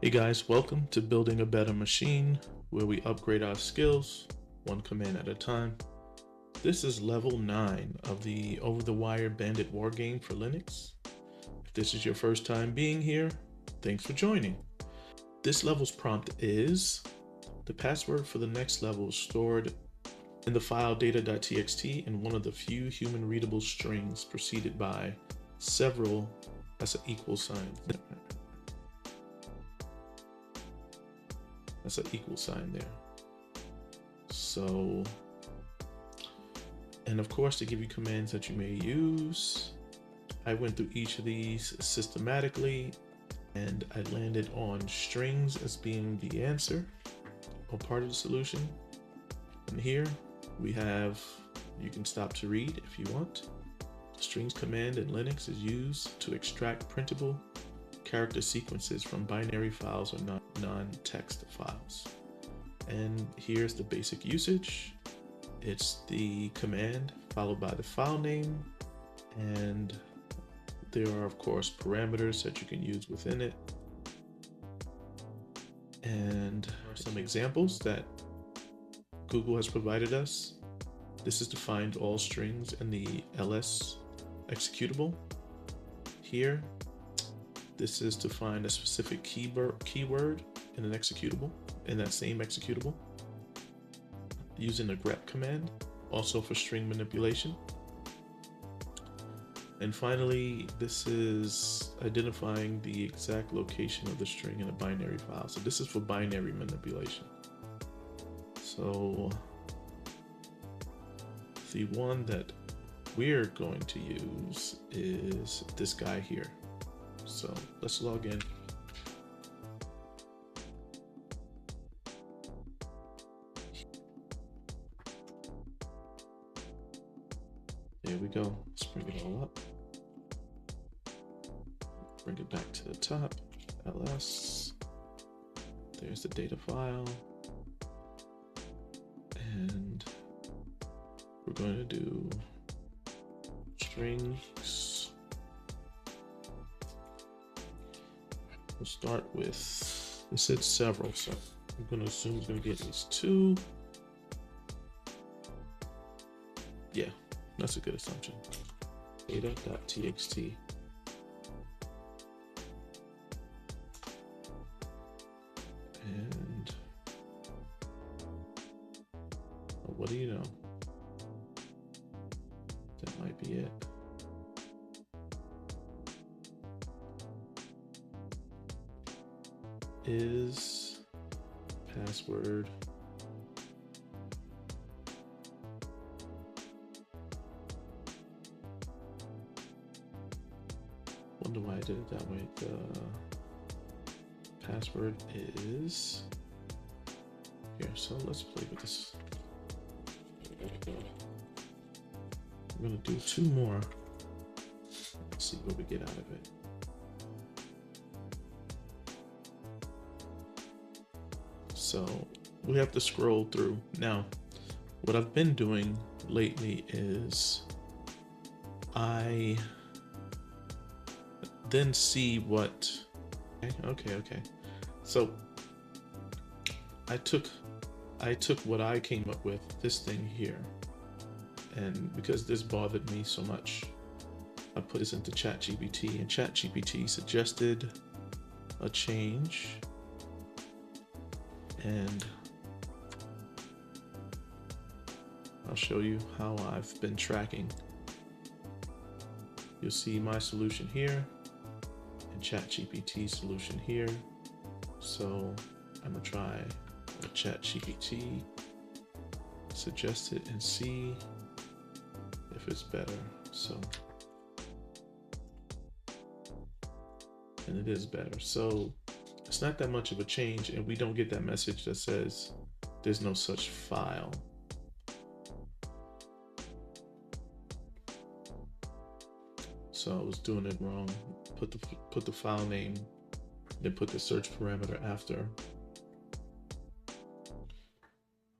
Hey guys, welcome to Building a Better Machine, where we upgrade our skills one command at a time. This is level 9 of the OverTheWire Bandit war game for Linux. If this is your first time being here, thanks for joining. This level's prompt is: the password for the next level is stored in the file data.txt in one of the few human readable strings preceded by several, that's an equal sign. That's an equal sign there. So, and of course, to give you commands that you may use, I went through each of these systematically and I landed on strings as being the answer or part of the solution. And here we have, you can stop to read if you want. The strings command in Linux is used to extract printable character sequences from binary files or non-text files. And here's the basic usage. It's the command followed by the file name, and there are of course parameters that you can use within it. And some examples that Google has provided us. This is to find all strings in the ls executable. Here, this is to find a specific keyword in an executable, in that same executable, using the grep command, also for string manipulation. And finally, this is identifying the exact location of the string in a binary file. So this is for binary manipulation. So the one that we're going to use is this guy here. So let's log in. There we go. Let's bring it all up. Bring it back to the top. ls. There's the data file. And we're going to do strings. We'll start with, it said several, so I'm going to assume it's going to get at least 2. Yeah, that's a good assumption. Data.txt. And what do you know? That might be it. Is password wonder why I did it that way. The password is here, so let's play with this. I'm gonna do 2 more. Let's see what we get out of it. So we have to scroll through. Now, what I've been doing lately is I then see what, okay. So I took what I came up with, this thing here, and because this bothered me so much, I put this into ChatGPT, and ChatGPT suggested a change. And I'll show you how I've been tracking. You'll see my solution here and ChatGPT solution here. So I'm gonna try a ChatGPT, suggest it, and see if it's better. So, and it is better. So it's not that much of a change, and we don't get that message that says there's no such file. So I was doing it wrong. Put the file name, then put the search parameter after.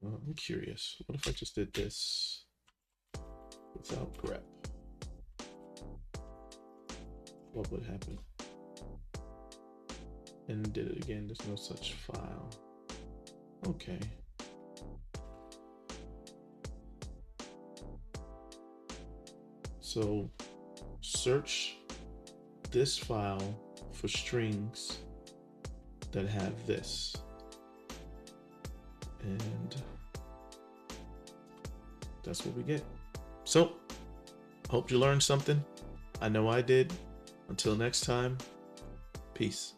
I'm curious. What if I just did this without grep? What would happen? and did it again. There's no such file. Okay. So search this file for strings that have this. And that's what we get. So, hope you learned something. I know I did. Until next time, peace.